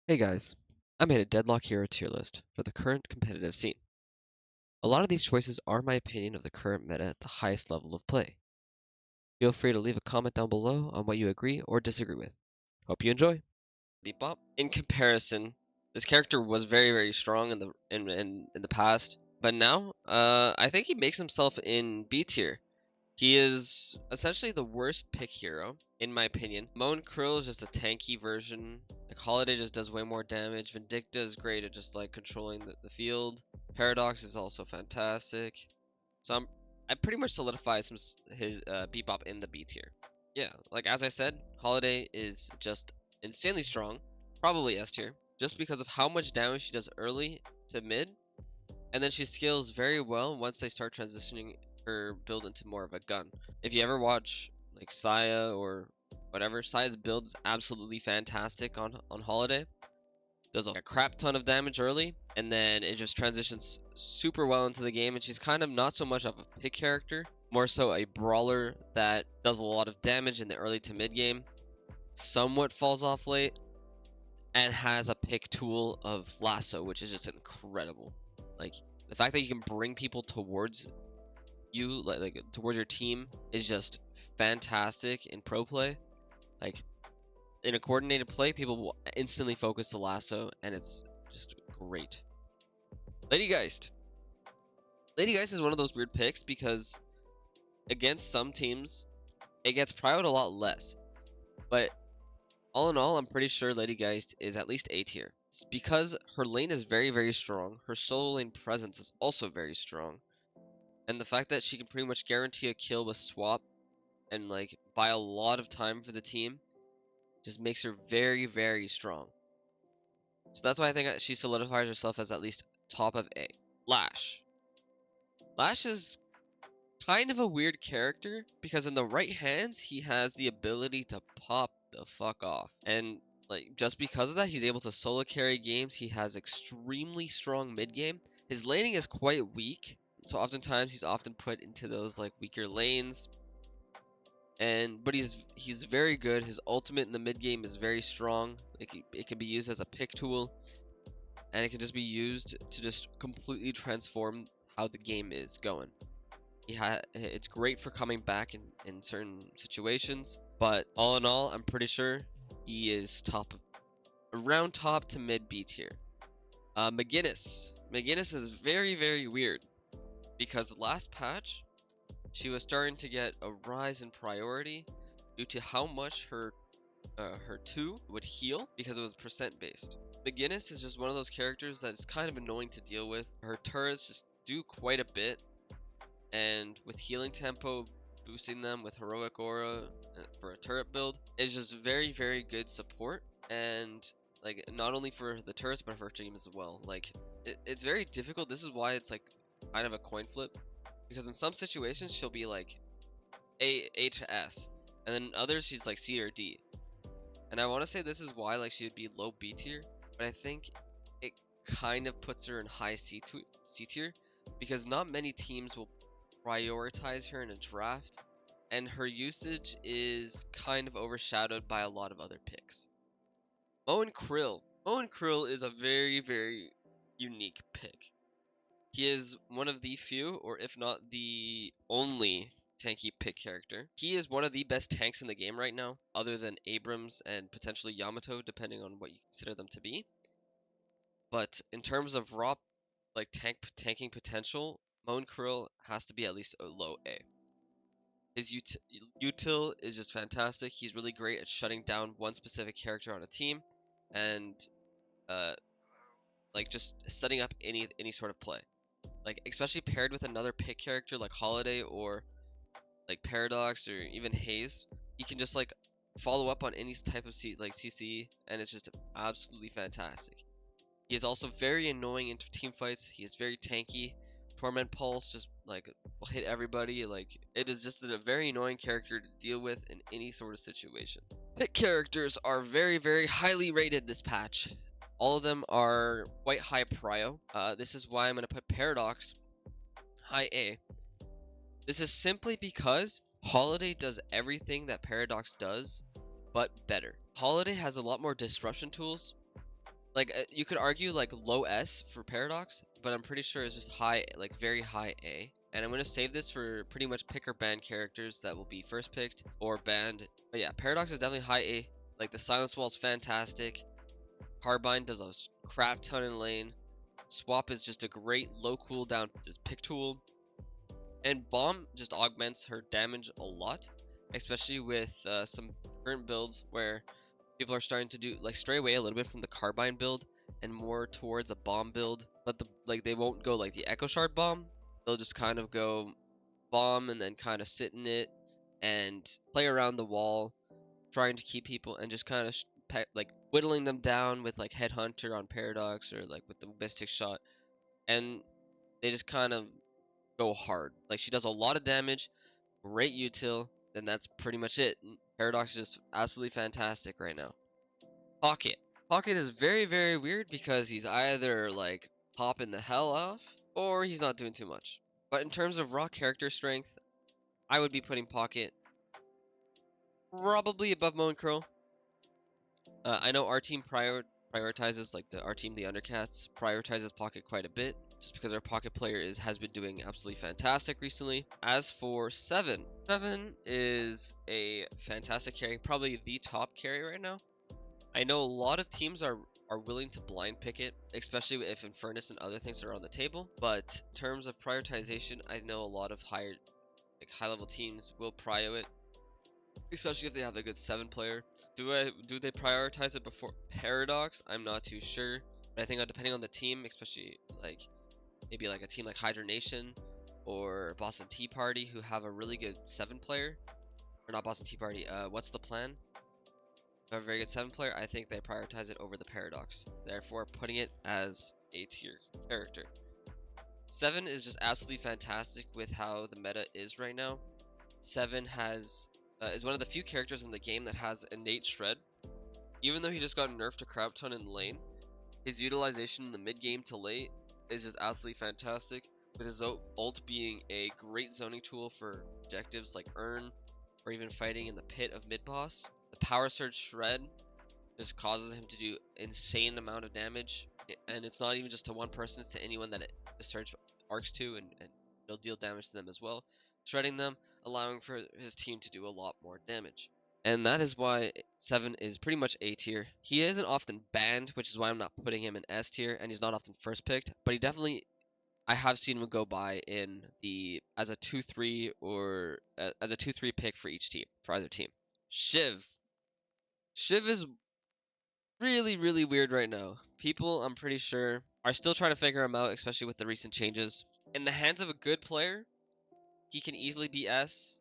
Hey guys, I made a Deadlock Hero tier list for the current competitive scene. A lot of these choices are my opinion of the current meta at the highest level of play. Feel free to leave a comment down below on what you agree or disagree with. Hope you enjoy. Bebop. In comparison, this character was very strong in the past, but now I think he makes himself in B tier. He is essentially the worst pick hero, in my opinion. Moan Krill is just a tanky version. Like Holiday just does way more damage. Vindicta is great at just like controlling the field. Paradox is also fantastic. So I pretty much solidify his Bebop in the B tier. Yeah, like as I said, Holiday is just insanely strong, probably S tier, just because of how much damage she does early to mid, and then she scales very well once they start transitioning her build into more of a gun. If you ever watch like Saya or whatever, Saya's build is absolutely fantastic on Holiday. Does a crap ton of damage early, and then it just transitions super well into the game, and she's kind of not so much of a pick character, more so a brawler that does a lot of damage in the early to mid game, somewhat falls off late, and has a pick tool of lasso, which is just incredible. Like the fact that you can bring people towards you, like towards your team, is just fantastic in pro play. Like in a coordinated play, people will instantly focus the lasso, and it's just great. Lady Geist. Lady Geist is one of those weird picks because against some teams, it gets prioed a lot less. But all in all, I'm pretty sure Lady Geist is at least A tier. It's because her lane is very strong. Her solo lane presence is also very strong. And the fact that she can pretty much guarantee a kill with swap and like buy a lot of time for the team just makes her very strong. So that's why I think she solidifies herself as at least top of A. Lash. Lash is kind of a weird character because in the right hands he has the ability to pop the fuck off, and like just because of that he's able to solo carry games. He has extremely strong mid game. His laning is quite weak, so oftentimes he's often put into those like weaker lanes, but he's very good. His ultimate in the mid game is very strong. It can be used as a pick tool, and it can just be used to just completely transform how the game is going. It's great for coming back in certain situations, but all in all, I'm pretty sure he is around top to mid B tier. McGinnis. McGinnis is very weird because last patch she was starting to get a rise in priority due to how much her 2 would heal because it was percent based. McGinnis is just one of those characters that is kind of annoying to deal with. Her turrets just do quite a bit, and with healing tempo boosting them with heroic aura for a turret build is just very good support, and like not only for the turrets but for her team as well. Like it's very difficult. This is why it's like kind of a coin flip, because in some situations she'll be like A to S, and then others she's like C or D. And I want to say this is why like she would be low B tier, but I think it kind of puts her in high C tier because not many teams will prioritize her in a draft, and her usage is kind of overshadowed by a lot of other picks. Moan Krill. Moan Krill is a very unique pick. He is one of the few, or if not the only, tanky pick character. He is one of the best tanks in the game right now, other than Abrams and potentially Yamato, depending on what you consider them to be. But in terms of raw like tanking potential, Moan Krill has to be at least a low A. His util is just fantastic. He's really great at shutting down one specific character on a team, and like just setting up any sort of play. Like especially paired with another pick character like Holiday or like Paradox or even Haze, he can just like follow up on any type of CC, and it's just absolutely fantastic. He is also very annoying in team fights. He is very tanky. Torment Pulse just like will hit everybody. Like it is just a very annoying character to deal with in any sort of situation. Pick characters are very highly rated this patch. All of them are quite high prio. This is why I'm going to put Paradox high A. This is simply because Holiday does everything that Paradox does, but better. Holiday has a lot more disruption tools, Like you could argue like low S for Paradox, but I'm pretty sure it's just high, like very high A. And I'm gonna save this for pretty much pick or ban characters that will be first picked or banned. But yeah, Paradox is definitely high A. Like the Silence Wall is fantastic. Carbine does a crap ton in lane. Swap is just a great low cooldown just pick tool. And Bomb just augments her damage a lot, especially with some current builds where people are starting to do like stray away a little bit from the Carbine build and more towards a Bomb build. But they won't go like the Echo Shard Bomb. They'll just kind of go Bomb and then kind of sit in it and play around the wall, trying to keep people and just kind of like whittling them down with like Headhunter on Paradox or like with the Mystic Shot, and they just kind of go hard. Like she does a lot of damage, great util, then that's pretty much it. Paradox is just absolutely fantastic right now. Pocket. Pocket is very, very weird because he's either like popping the hell off or he's not doing too much. But in terms of raw character strength, I would be putting Pocket probably above Moe and Crow. I know our team prioritizes, like our team, the Undercats, prioritizes Pocket quite a bit, just because our Pocket player has been doing absolutely fantastic recently. As for Seven, Seven is a fantastic carry, probably the top carry right now. I know a lot of teams are willing to blind pick it, especially if Infernus and other things are on the table. But in terms of prioritization, I know a lot of high level teams will prio it, especially if they have a good 7 player. Do they prioritize it before Paradox? I'm not too sure, but I think depending on the team, especially like maybe like a team like Hydra Nation or Boston Tea Party who have a really good 7 player, or not Boston Tea Party, what's the plan? A very good 7 player, I think they prioritize it over the Paradox, therefore putting it as A tier character. 7 is just absolutely fantastic with how the meta is right now. 7 is one of the few characters in the game that has innate shred. Even though he just got nerfed to crap ton in lane, his utilization in the mid game to late is just absolutely fantastic, with his ult being a great zoning tool for objectives like Earn, or even fighting in the pit of mid boss. The power surge shred just causes him to do insane amount of damage, and it's not even just to one person, it's to anyone that the surge arcs to, and it'll deal damage to them as well, shredding them, allowing for his team to do a lot more damage. And that is why 7 is pretty much A tier. He isn't often banned, which is why I'm not putting him in S tier, and he's not often first picked, but he definitely, I have seen him go by in the as a 2-3 or as a 2-3 pick for each team, for either team. Shiv. Shiv is really, really weird right now. People, I'm pretty sure, are still trying to figure him out, especially with the recent changes. In the hands of a good player, he can easily be S,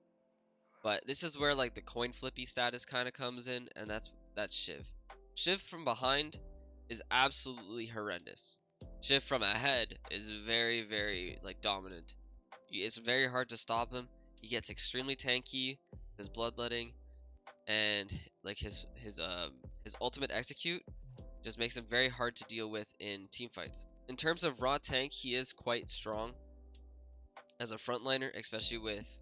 but this is where like the coin flippy status kind of comes in, and that's Shiv. Shiv from behind is absolutely horrendous. Shiv from ahead is very, very like dominant. It's very hard to stop him. He gets extremely tanky, his bloodletting, and like his ultimate execute just makes him very hard to deal with in team fights. In terms of raw tank, he is quite strong as a frontliner, especially with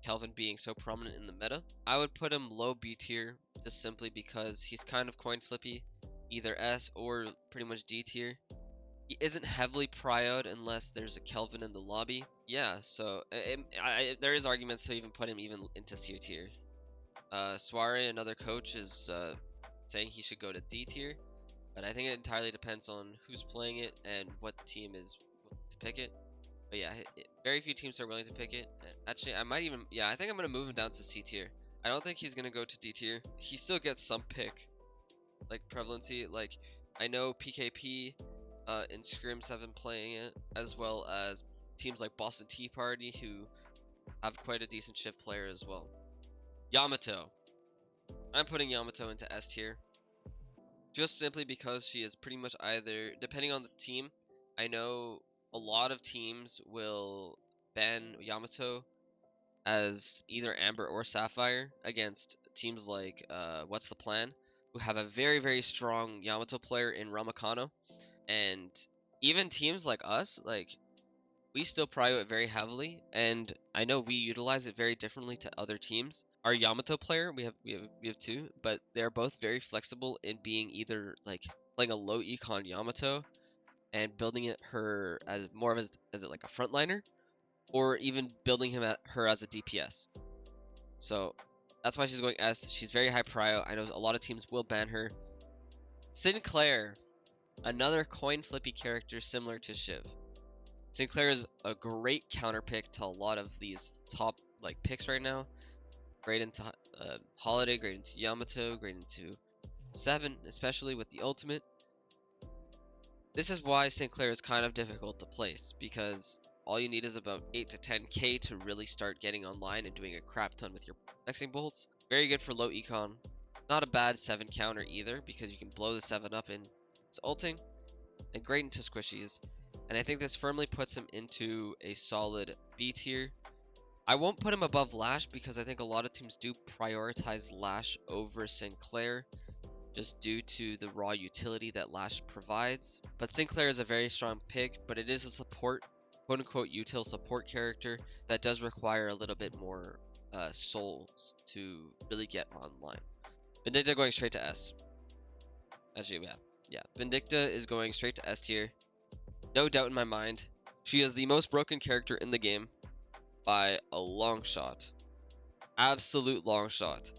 Kelvin being so prominent in the meta. I would put him low B tier just simply because he's kind of coin flippy, either S or pretty much D tier. He isn't heavily prioed unless there's a Kelvin in the lobby. Yeah, so there is arguments to even put him even into C tier. Shyerow, another coach, is saying he should go to D tier, but I think it entirely depends on who's playing it and what team is willing to pick it. But yeah, very few teams are willing to pick it. Actually, I might even, yeah, I think I'm going to move him down to C tier. I don't think he's going to go to D tier. He still gets some pick, like prevalency. Like, I know PKP in Scrim 7 playing it, as well as teams like Boston Tea Party, who have quite a decent shift player as well. Yamato. I'm putting Yamato into S tier, just simply because she is pretty much either, depending on the team, I know a lot of teams will ban Yamato as either Amber or Sapphire against teams like What's the Plan, who have a very, very strong Yamato player in Ramakano. And even teams like us, like, we still prio it very heavily, and I know we utilize it very differently to other teams. Our Yamato player, we have two, but they're both very flexible in being either like playing a low econ Yamato and building her as more of as like a frontliner, or even building her as a DPS. So that's why she's going S. She's very high prio. I know a lot of teams will ban her. Sinclair, another coin flippy character similar to Shiv. Sinclair is a great counter pick to a lot of these top like picks right now. Great into Holiday, great into Yamato, great into 7, especially with the ultimate. This is why Sinclair is kind of difficult to place, because all you need is about 8 to 10k to really start getting online and doing a crap ton with your flexing bolts. Very good for low econ. Not a bad 7 counter either, because you can blow the 7 up in its ulting. And great into squishies. And I think this firmly puts him into a solid B tier. I won't put him above Lash because I think a lot of teams do prioritize Lash over Sinclair, just due to the raw utility that Lash provides. But Sinclair is a very strong pick, but it is a support, quote-unquote util support character that does require a little bit more souls to really get online. Vindicta going straight to S. Actually, yeah. Vindicta is going straight to S tier. No doubt in my mind. She is the most broken character in the game by a long shot. Absolute long shot.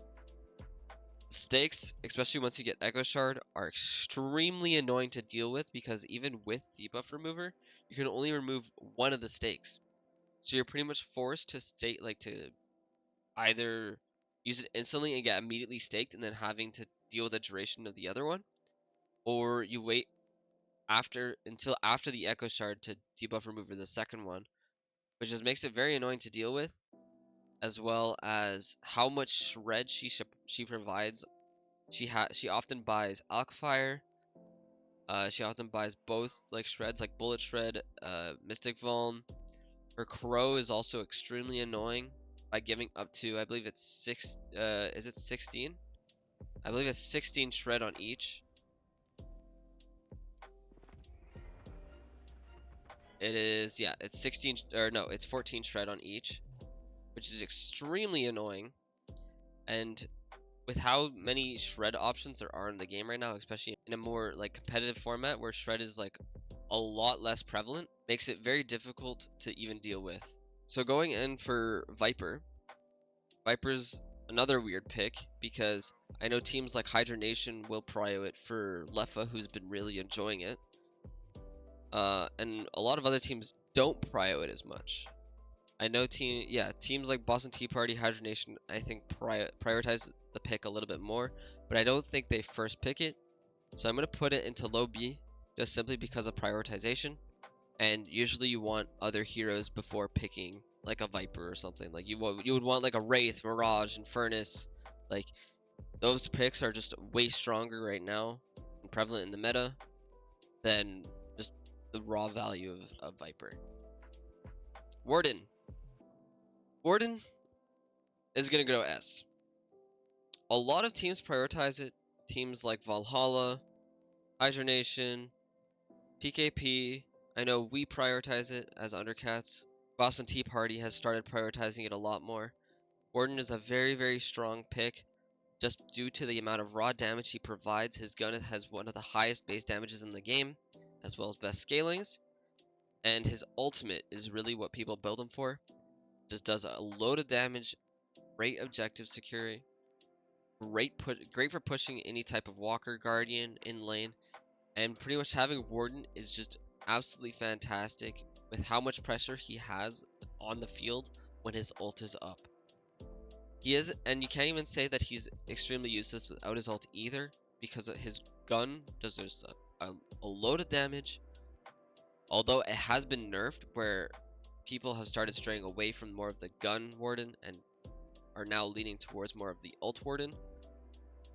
Stakes, especially once you get Echo Shard, are extremely annoying to deal with because even with debuff remover, you can only remove one of the stakes. So you're pretty much forced to to either use it instantly and get immediately staked and then having to deal with the duration of the other one, or you wait until after the Echo Shard to debuff remover the second one, which just makes it very annoying to deal with, as well as how much shred she provides. She often buys Alkfire. She often buys both like shreds, like Bullet Shred, Mystic Vuln. Her Crow is also extremely annoying by giving up to, I believe it's 6. Is it 16? I believe it's 16 shred on each. It is, yeah, it's 16, or no, it's 14 shred on each, which is extremely annoying. And with how many shred options there are in the game right now, especially in a more like competitive format where shred is like a lot less prevalent, makes it very difficult to even deal with. So going in for Viper, Viper's another weird pick because I know teams like Hydra Nation will prio it for Leffa, who's been really enjoying it. And a lot of other teams don't prio it as much. I know teams like Boston Tea Party, Hydra Nation, I think prioritize the pick a little bit more, but I don't think they first pick it. So I'm going to put it into low B, just simply because of prioritization. And usually you want other heroes before picking like a Viper or something. Like you would want like a Wraith, Mirage, and Furnace. Like those picks are just way stronger right now and prevalent in the meta than just the raw value of Viper. Warden is going to go S. A lot of teams prioritize it. Teams like Valhalla, Hydra Nation, PKP. I know we prioritize it as Undercats. Boston Tea Party has started prioritizing it a lot more. Warden is a very, very strong pick just due to the amount of raw damage he provides. His gun has one of the highest base damages in the game, as well as best scalings. And his ultimate is really what people build him for. Just does a load of damage, great objective security, great for pushing any type of Walker Guardian in lane, and pretty much having Warden is just absolutely fantastic with how much pressure he has on the field when his ult is up. And you can't even say that he's extremely useless without his ult either, because his gun does just a load of damage. Although it has been nerfed where people have started straying away from more of the gun Warden and are now leaning towards more of the ult Warden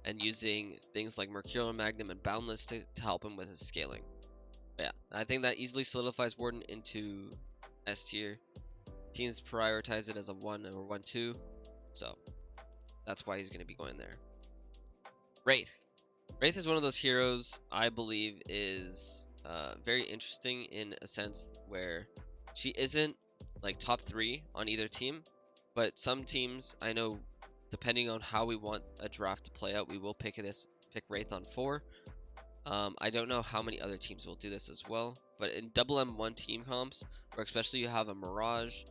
and using things like Mercurial Magnum and Boundless to help him with his scaling. But yeah, I think that easily solidifies Warden into S tier. Teams prioritize it as a 1 or 1-2, so that's why he's going to be going there. Wraith. Wraith is one of those heroes I believe is very interesting in a sense where she isn't like top 3 on either team, but some teams, I know, depending on how we want a draft to play out, we will pick Wraith on 4. I don't know how many other teams will do this as well, but in double M1 team comps, or especially you have a Mirage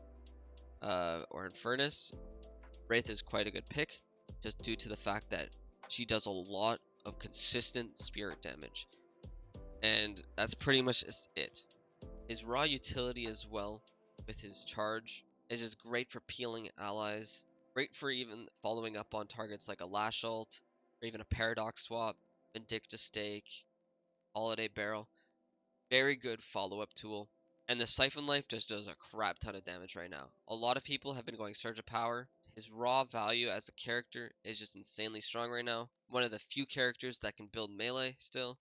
or Infernus, Wraith is quite a good pick, just due to the fact that she does a lot of consistent spirit damage. And that's pretty much it. His raw utility as well, with his charge, is just great for peeling allies, great for even following up on targets like a Lash ult, or even a Paradox swap, Vindicta Stake, Holiday Barrel. Very good follow-up tool. And the Siphon Life just does a crap ton of damage right now. A lot of people have been going Surge of Power. His raw value as a character is just insanely strong right now. One of the few characters that can build melee still,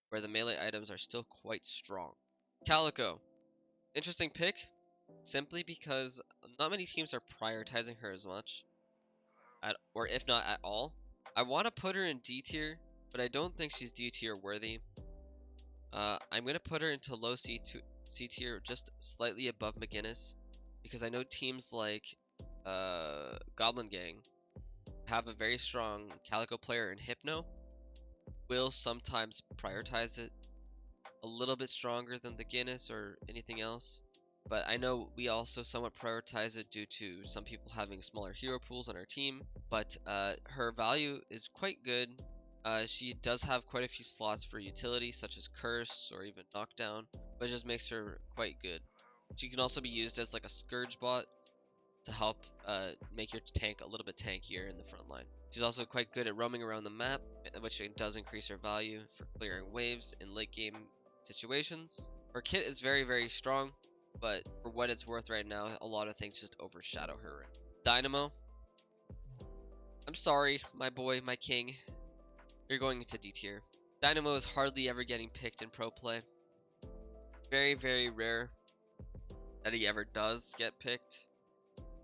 where the melee items are still quite strong. Calico. Interesting pick, simply because not many teams are prioritizing her as much, or if not at all. I want to put her in D tier, but I don't think she's D tier worthy. I'm going to put her into low C tier, just slightly above McGinnis, because I know teams like Goblin Gang have a very strong Calico player in Hypno, will sometimes prioritize it a little bit stronger than the Guinness or anything else. But I know we also somewhat prioritize it due to some people having smaller hero pools on our team. But her value is quite good. She does have quite a few slots for utility, such as Curse or even Knockdown, but it just makes her quite good. She can also be used as like a Scourge bot to help make your tank a little bit tankier in the front line. She's also quite good at roaming around the map, which does increase her value for clearing waves in late game situations. Her kit is very, very strong, but for what it's worth right now, a lot of things just overshadow her. Dynamo. I'm sorry, my boy, my king. You're going into D tier. Dynamo is hardly ever getting picked in pro play. Very, very rare that he ever does get picked.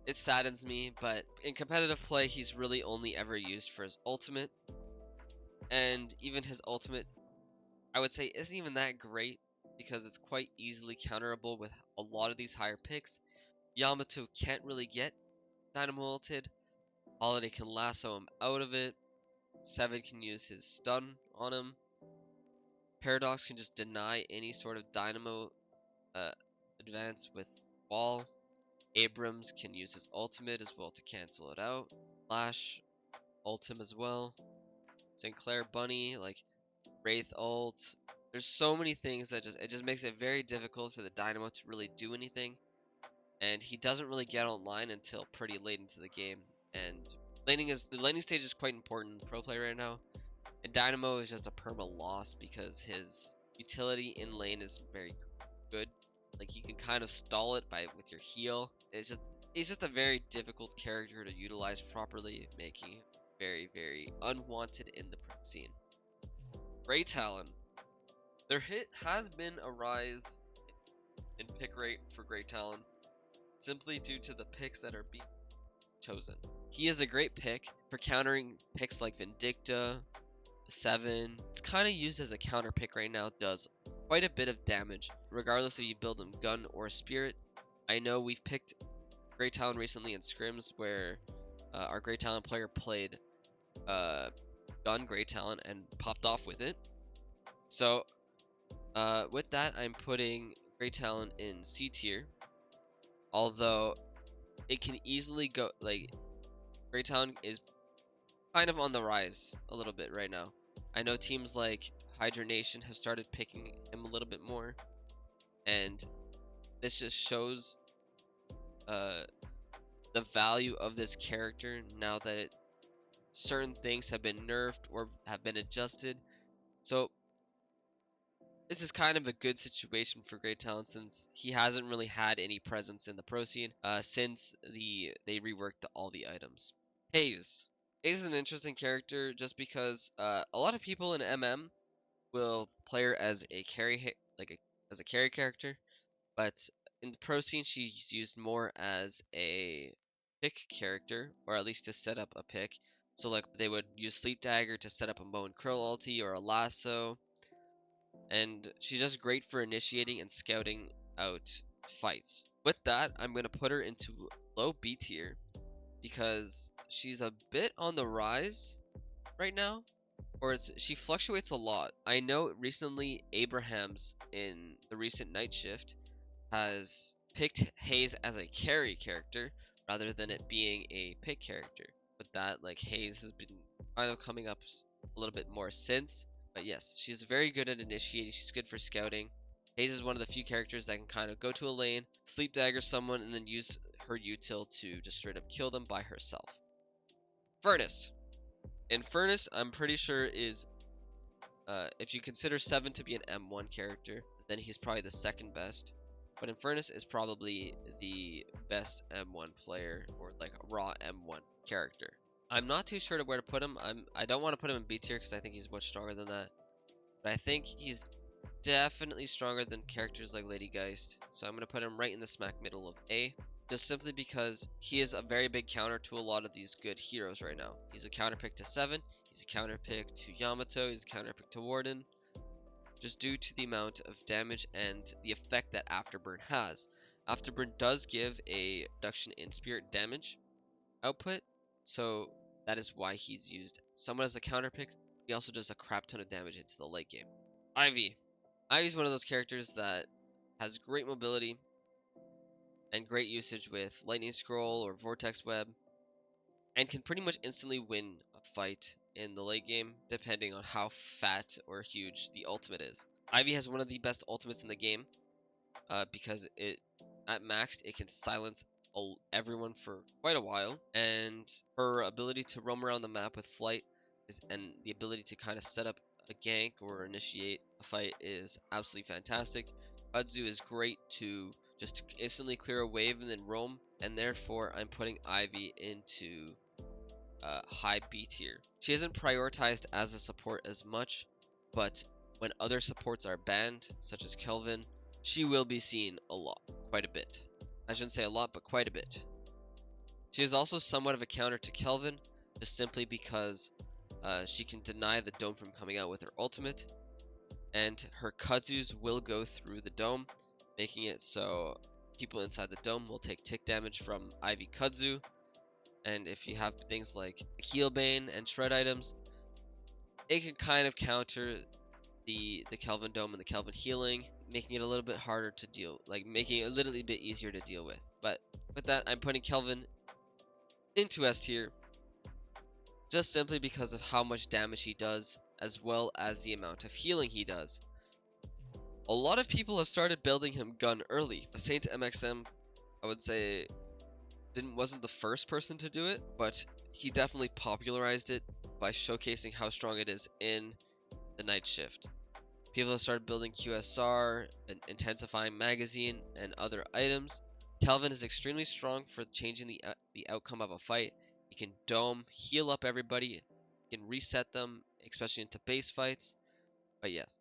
It saddens me, but in competitive play, he's really only ever used for his ultimate. And even his ultimate, I would say, isn't even that great, because it's quite easily counterable with a lot of these higher picks. Yamato can't really get Dynamo ulted. Holiday can lasso him out of it. Seven can use his stun on him. Paradox can just deny any sort of Dynamo advance with wall. Abrams can use his ultimate as well to cancel it out. Flash, ultim as well. Sinclair Bunny, like Wraith ult. There's so many things that it just makes it very difficult for the Dynamo to really do anything. And he doesn't really get online until pretty late into the game. And the laning stage is quite important in pro play right now. And Dynamo is just a perma loss because his utility in lane is very good. Like, you can kind of stall it with your heal. He's just a very difficult character to utilize properly, making very, very unwanted in the scene. Grey Talon. There has been a rise in pick rate for Grey Talon, simply due to the picks that are being chosen. He is a great pick for countering picks like Vindicta, 7. It's kind of used as a counter pick right now, does quite a bit of damage, regardless if you build him gun or spirit. I know we've picked Grey Talon recently in scrims where our Grey Talon player played gun Grey Talon and popped off with it. So with that, I'm putting Grey Talon in C tier, although it can easily go, like, Grey Talon is kind of on the rise a little bit right now. I know teams like Hydra Nation have started picking him a little bit more, and this just shows the value of this character now that certain things have been nerfed or have been adjusted. So this is kind of a good situation for Grey Talon, since he hasn't really had any presence in the pro scene since they reworked all the items. Haze. Haze is an interesting character just because a lot of people in MM will play her as a carry, as a carry character, but in the pro scene she's used more as a pick character, or at least to set up a pick. So like they would use Sleep Dagger to set up a Moe and Krill ulti or a lasso, and she's just great for initiating and scouting out fights. With that, I'm going to put her into low B tier because she's a bit on the rise right now. or she fluctuates a lot. I know recently Abrahams in the recent night shift has picked Hayes as a carry character rather than it being a pick character. But that, like, Hayes has been kind of coming up a little bit more since. But yes, she's very good at initiating. She's good for scouting. Hayes is one of the few characters that can kind of go to a lane, sleep dagger someone, and then use her util to just straight up kill them by herself. Furnace. In Furnace, I'm pretty sure is, if you consider 7 to be an M1 character, then he's probably the second best. But Infernus is probably the best M1 player, or like a raw M1 character. I'm not too sure where to put him. I don't want to put him in B tier because I think he's much stronger than that. But I think he's definitely stronger than characters like Lady Geist. So I'm going to put him right in the smack middle of A. Just simply because he is a very big counter to a lot of these good heroes right now. He's a counter pick to 7. He's a counter pick to Yamato. He's a counter pick to Warden. Just due to the amount of damage and the effect that Afterburn has. Afterburn does give a reduction in spirit damage output, so that is why he's used somewhat as a counter pick. He also does a crap ton of damage into the late game. Ivy. Ivy's one of those characters that has great mobility and great usage with Lightning Scroll or Vortex Web, and can pretty much instantly win a fight in the late game, depending on how fat or huge the ultimate is. Ivy has one of the best ultimates in the game, because at maxed, it can silence everyone for quite a while, and her ability to roam around the map with flight and the ability to kind of set up a gank or initiate a fight is absolutely fantastic. Kudzu is great to just instantly clear a wave and then roam, and therefore I'm putting Ivy into high B tier. She isn't prioritized as a support as much, but when other supports are banned, such as Kelvin, she will be seen a lot, quite a bit. I shouldn't say a lot, but quite a bit. She is also somewhat of a counter to Kelvin, just simply because she can deny the dome from coming out with her ultimate, and her Kudzus will go through the dome, making it so people inside the dome will take tick damage from Ivy Kudzu. And if you have things like Healbane and Shred items, it can kind of counter the Kelvin Dome and the Kelvin Healing, making it a little bit harder to deal, like making it a little bit easier to deal with. But with that, I'm putting Kelvin into S tier, just simply because of how much damage he does, as well as the amount of healing he does. A lot of people have started building him gun early. Saint MXM, I would say, wasn't the first person to do it, but he definitely popularized it by showcasing how strong it is in the night shift. People have started building QSR, and intensifying magazine, and other items. Kelvin is extremely strong for changing the outcome of a fight. He can dome, heal up everybody, he can reset them, especially into base fights. But yes,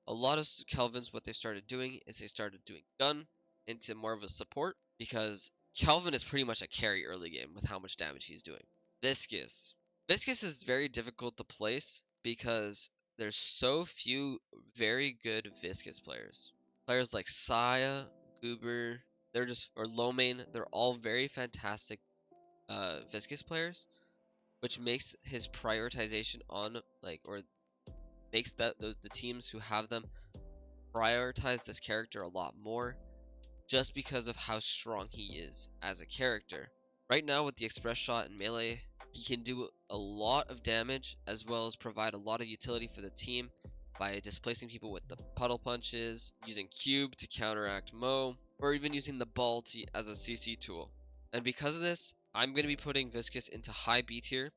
a lot of Kelvins, what they started doing is they started doing gun into more of a support, because Kelvin is pretty much a carry early game with how much damage he's doing. Viscous. Viscous is very difficult to place because there's so few very good Viscous players. Players like Saya, Goober, or Lomane, they're all very fantastic Viscous players, which makes his prioritization on, or makes the teams who have them prioritize this character a lot more, just because of how strong he is as a character. Right now with the Express Shot and Melee, he can do a lot of damage, as well as provide a lot of utility for the team by displacing people with the puddle punches, using Cube to counteract Mo, or even using the ball as a CC tool. And because of this, I'm going to be putting Viscous into high B tier,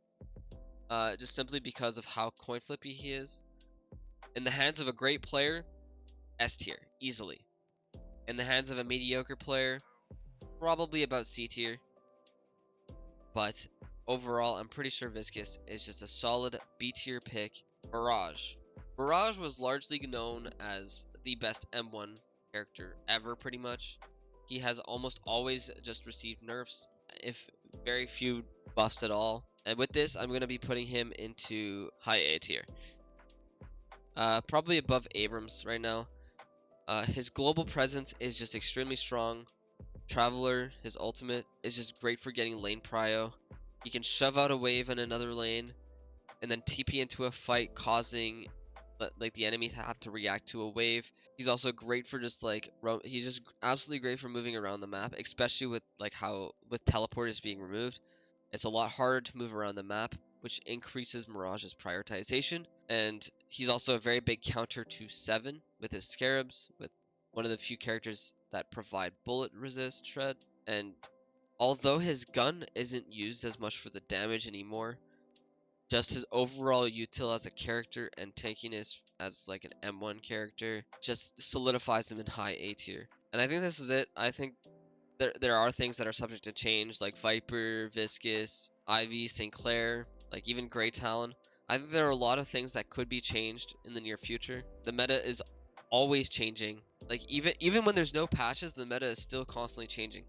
just simply because of how coin flippy he is. In the hands of a great player, S tier, easily. In the hands of a mediocre player, probably about C tier. But overall, I'm pretty sure Viscous is just a solid B tier pick. Barrage. Barrage was largely known as the best M1 character ever, pretty much. He has almost always just received nerfs, if very few buffs at all. And with this, I'm going to be putting him into high A tier. Probably above Abrams right now. His global presence is just extremely strong. Traveler, his ultimate, is just great for getting lane prio. He can shove out a wave in another lane. and then TP into a fight, causing like the enemy to have to react to a wave. He's also great for just like he's just absolutely great for moving around the map, especially with like how with teleporters being removed. It's a lot harder to move around the map, which increases Mirage's prioritization. And he's also a very big counter to 7 with his Scarabs, with one of the few characters that provide bullet resist shred. And although his gun isn't used as much for the damage anymore, just his overall util as a character and tankiness as like an M1 character just solidifies him in high A tier. And I think this is it. I think there are things that are subject to change, like Viper, Viscus, Ivy, St. Clair, like even Grey Talon. I think there are a lot of things that could be changed in the near future. The meta is always changing. Like even when there's no patches, the meta is still constantly changing.